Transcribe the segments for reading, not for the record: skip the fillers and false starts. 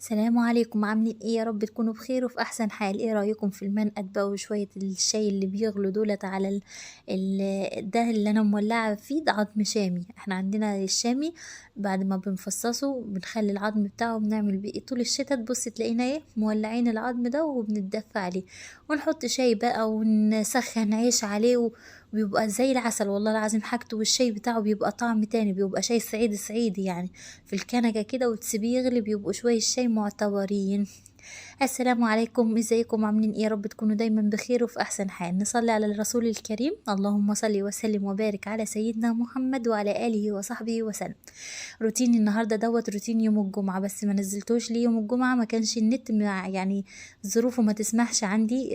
السلام عليكم، عاملين ايه؟ يا رب تكونوا بخير وفي احسن حال. ايه رايكم في المنقد بقى وشويه الشاي اللي بيغلوا دولت على ده اللي انا مولعه فيه؟ ده عظم شامي. احنا عندنا الشامي بعد ما بنفصصه بنخلي العظم بتاعه بنعمل بيه طول الشتا، تبص تلاقينا ايه مولعين العظم ده وبنتدفى عليه، ونحط شاي بقى ونسخن عيش عليه، وبيبقى زي العسل والله العظيم حاجته. والشاي بتاعه بيبقى طعم تاني، بيبقى شاي صعيدي صعيدي يعني، في الكنكة كده وتسيبيه يغلي بيبقوا شوية شاي معتبرين. السلام عليكم، ازيكم؟ عاملين ايه؟ يا رب تكونوا دايما بخير وفي احسن حال. نصلي على الرسول الكريم، اللهم صل وسلم وبارك على سيدنا محمد وعلى اله وصحبه وسلم. روتين النهارده روتين يوم الجمعة، بس ما نزلتوش ليه يوم الجمعة، ما كانش النت يعني ظروفه ما تسمحش عندي،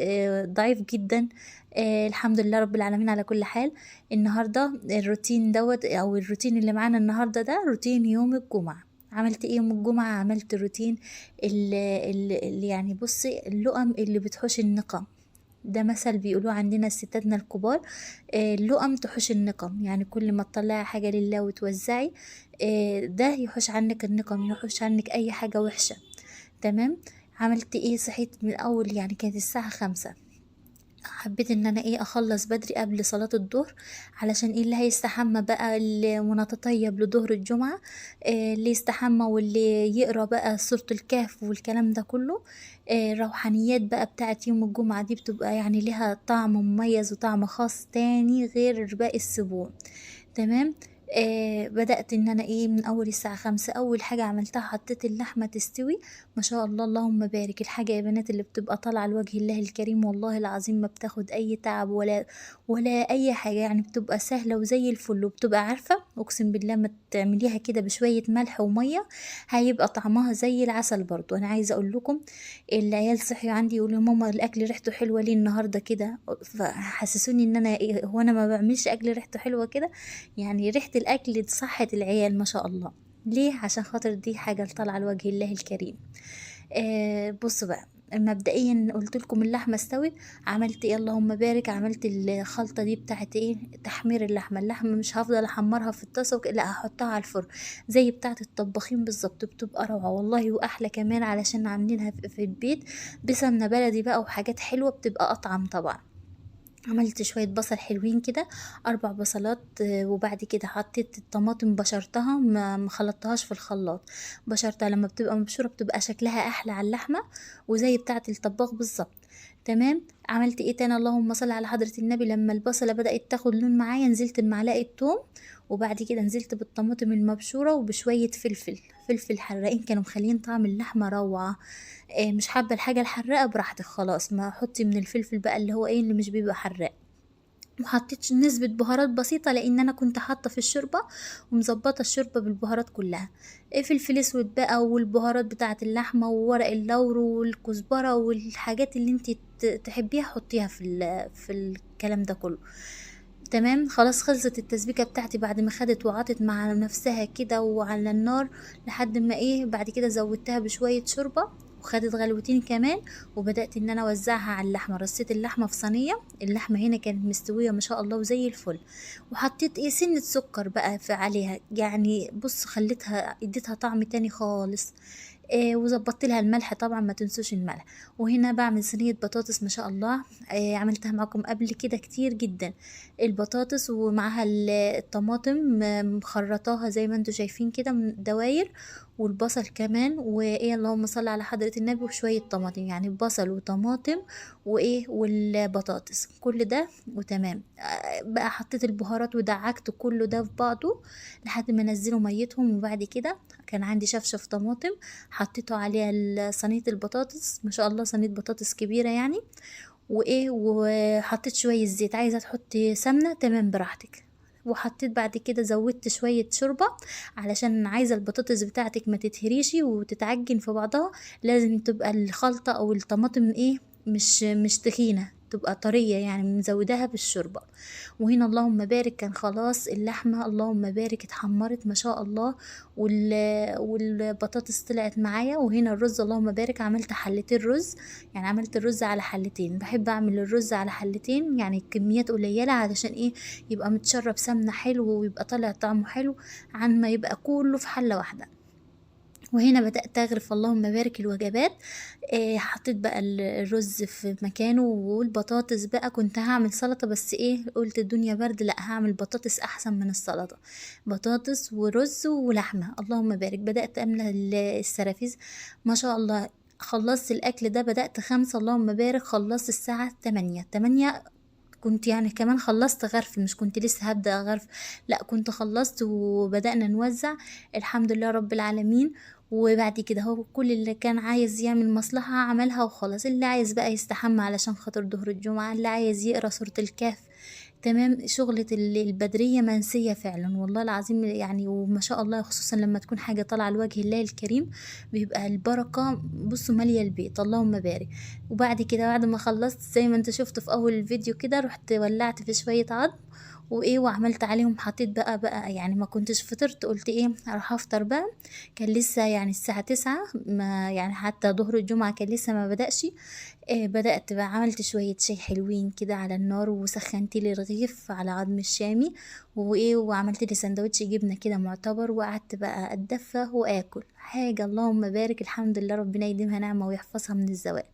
ضعيف جدا. الحمد لله رب العالمين على كل حال. النهارده الروتين او الروتين اللي معانا النهارده ده روتين يوم الجمعة. عملت ايه يوم الجمعة؟ عملت روتين اللي يعني بصي اللقم اللي بتحوش النقم. ده مثل بيقولوه عندنا ستاتنا الكبار، اللقم تحوش النقم، يعني كل ما تطلعي حاجة لله وتوزعي، ده يحوش عنك النقم، يحوش عنك اي حاجة وحشة. تمام. عملت ايه؟ صحيت من الاول، يعني كانت الساعة 5. حبيت ان انا ايه اخلص بدري قبل صلاة الظهر، علشان ايه اللي هيستحمى بقى ونتطيب لظهر الجمعة. اللي يستحمى واللي يقرا بقى سورة الكهف والكلام ده كله. الروحانيات بقى بتاعت يوم الجمعة دي بتبقى يعني لها طعم مميز وطعم خاص تاني غير باقي السبوع. تمام. بدأت ان انا ايه من اول الساعة 5، اول حاجة عملتها حطيت اللحمة تستوي. ما شاء الله اللهم بارك. الحاجة يا بنات اللي بتبقى طالعة لوجه الله الكريم والله العظيم ما بتاخد اي تعب ولا اي حاجة، يعني بتبقى سهلة وزي الفل، وبتبقى عارفة اقسم بالله ما تعمليها كده بشوية ملح ومية هيبقى طعمها زي العسل. برضو انا عايزة اقول لكم، العيال صحيوا عندي يقولوا ماما الاكل ريحته حلوة ليه النهاردة كده، فحسسوني ان انا إيه، هو انا ما بعملش اكل ريحته حلوة كده؟ يعني ريحة الأكل صحت العيال ما شاء الله. ليه؟ عشان خاطر دي حاجة طالعة لوجه الله الكريم. بصوا بقى، مبدئيا قلت لكم اللحمه استوت. عملت ايه؟ اللهم بارك. عملت الخلطه دي بتاعت ايه تحمير اللحمه مش هفضل احمرها في الطاسه لا هحطها على الفرن زي بتاعت الطباخين بالظبط، بتبقى روعه والله واحلى كمان، علشان عاملينها في البيت بسمنه بلدي بقى وحاجات حلوه بتبقى اطعم طبعا. عملت شوية بصل حلوين كده، 4 بصلات، وبعد كده حطيت الطماطم بشرتها، ما خلطتهاش في الخلاط. بشرتها لما بتبقى مبشورة بتبقى شكلها أحلى على اللحمة، وزي بتاعة الطباخ بالظبط. تمام. عملت ايه تاني؟ اللهم صل على حضرة النبي. لما البصلة بدأت تاخد لون معايا نزلت بمعلقة توم، وبعد كده نزلت بالطماطم المبشورة وبشوية فلفل حراقين كانوا مخلين طعم اللحمة روعة. مش حابة الحاجة الحراقة براحتك خلاص، ما حطي من الفلفل بقى اللي هو ايه اللي مش بيبقى حراق. وحطيت نسبة بهارات بسيطة لان انا كنت حاطة في الشوربة ومظبطة الشوربة بالبهارات كلها. فلفل اسود بقى والبهارات بتاعة اللحمة وورق اللورو والكزبرة والحاجات اللي انتي تحبيها حطيها في الكلام ده كله. تمام. خلاص خلصت التسبيكة بتاعتي بعد ما خدت وعطت مع نفسها كده وعلى النار، لحد ما ايه بعد كده زودتها بشوية شوربة وخدت غلوتين كمان. وبدأت ان انا اوزعها على اللحمة، رصيت اللحمة في صينية، اللحمة هنا كانت مستوية ما شاء الله وزي الفل. وحطيت ايه سنة سكر بقى في عليها، يعني بص خليتها اديتها طعم تاني خالص. وظبطت لها الملح طبعا ما تنسوش الملح. وهنا بعمل صينية بطاطس ما شاء الله، عملتها معكم قبل كده كتير جدا. البطاطس ومعها الطماطم، مخرطاها زي ما انتوا شايفين كده من دواير، والبصل كمان وايه اللهم صل على حضرة النبي، وشوية طماطم يعني بصل وطماطم وايه والبطاطس كل ده وتمام. بقى حطيت البهارات ودعكت كله ده في بعضه لحد ما نزلوا ميتهم. وبعد كده كان عندي شفشف طماطم حطيته عليها صينية البطاطس، ما شاء الله صينية بطاطس كبيرة يعني. وايه وحطيت شوية زيت، عايزة تحطي سمنة تمام براحتك. وحطيت بعد كده زودت شوية شوربة علشان عايزة البطاطس بتاعتك ما تتهريشي وتتعجن في بعضها. لازم تبقى الخلطة او الطماطم ايه مش تخينة، تبقى طرية يعني مزوداها بالشوربة. وهنا اللهم بارك كان خلاص اللحمة اللهم بارك اتحمرت ما شاء الله، والبطاطس طلعت معايا. وهنا الرز اللهم بارك عملت حلتين رز، يعني عملت الرز على حلتين، بحب اعمل الرز على حلتين يعني كميات قليلة علشان ايه يبقى متشرب سمنة حلو ويبقى طالع طعمه حلو، عن ما يبقى كله في حلة واحدة. وهنا بدأت أغرف اللهم بارك الوجبات. حطيت بقى الرز في مكانه، والبطاطس بقى كنت هعمل سلطة، بس قلت الدنيا برد، لا هعمل بطاطس أحسن من السلطة. بطاطس ورز ولحمة، اللهم بارك. بدأت أملى السرافيز، ما شاء الله. خلصت الأكل ده، بدأت 5 اللهم بارك، خلصت الساعة 8 كنت يعني كمان خلصت غرف، مش كنت لسه هبدأ غرف، لا كنت خلصت وبدأنا نوزع. الحمد لله رب العالمين. وبعد كده هو كل اللي كان عايز يعمل مصلحة عملها وخلاص، اللي عايز بقى يستحمى علشان خاطر ظهر الجمعة، اللي عايز يقرأ سورة الكهف. تمام. شغلة البدرية منسية فعلا والله العظيم يعني، وما شاء الله، خصوصا لما تكون حاجة طالعة لوجه الله الكريم، بيبقى البركة بصوا مالية البيت، اللهم بارك. وبعد كده بعد ما خلصت زي ما انت شفت في اول الفيديو كده، رحت ولعت في شوية عظم وعملت عليهم، حطيت بقى يعني ما كنتش فطرت، قلت اروح افطر بقى. كان لسه يعني الساعة 9، ما يعني حتى ظهر الجمعة كان لسه ما بدأش. بدأت بقى، عملت شوية شاي حلوين كده على النار، وسخنت لي رغيف على عظم الشامي، وعملت لي سندوتش جبنة كده معتبر، وقعدت بقى اتدفى واكل حاجة، اللهم بارك. الحمد لله ربنا يديمها نعمة ويحفظها من الزوال.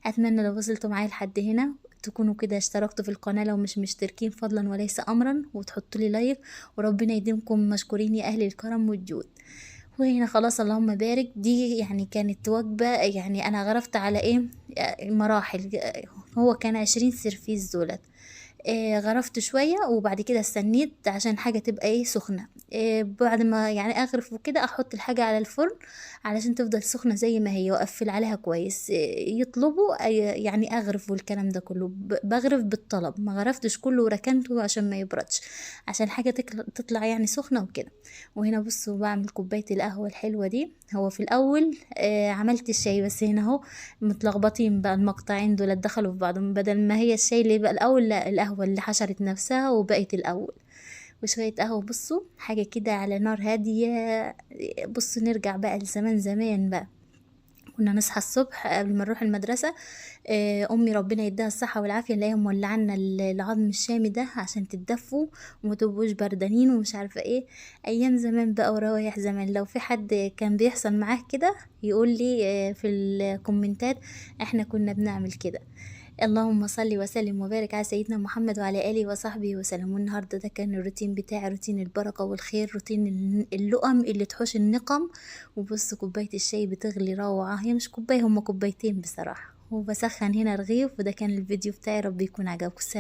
اتمنى لو وصلتوا معايا لحد هنا تكونوا كده اشتركتوا في القناة لو مش مشتركين، فضلا وليس امرا، وتحطوا لي لايك، وربنا يديمكم مشكورين يا اهل الكرم والجود. وهنا خلاص اللهم بارك. دي يعني كانت وجبة، يعني انا غرفت على مراحل. هو كان 20 سرفيس دولت. غرفت شوية، وبعد كده استنيت عشان حاجة تبقى سخنة. بعد ما يعني اغرف وكده، احط الحاجة على الفرن علشان تفضل سخنة زي ما هي، واقفل عليها كويس. يطلبوا يعني اغرف، والكلام ده كله بغرف بالطلب، ما غرفتش كله وركنته عشان ما يبردش، عشان حاجة تطلع يعني سخنة وكده. وهنا بصوا بعمل كوباية القهوة الحلوة دي. هو في الاول عملت الشاي، بس هنا اهو متلخبطين بقى، المقطعين دول دخلوا في بعضهم، بدل ما هي الشاي اللي بقى الاول، لا القهوة اللي حشرت نفسها وبقت الاول. وشوية قهوة، بصوا حاجة كده على نار هادية. بصوا نرجع بقى لزمان زمان بقى، كنا نصحى الصبح قبل ما نروح المدرسة. أمي ربنا يديها الصحة والعافية، اللي هي مولعنا العظم الشامي ده عشان تتدفوا وما تبقوش بردانين ومش عارفة أيام زمان بقى وروايح زمان. لو في حد كان بيحصل معاه كده يقول لي في الكومنتات، احنا كنا بنعمل كده. اللهم صل وسلم وبارك على سيدنا محمد وعلى آله وصحبه وسلم. والنهاردة ده كان الروتين بتاعي، روتين البركة والخير، روتين اللقم اللي تحوش النقم. وبص كوباية الشاي بتغلي روعة، هي مش كوباية، هما كوبايتين بصراحة. وبسخن هنا رغيف. وده كان الفيديو بتاعي، ربي يكون عجبكم.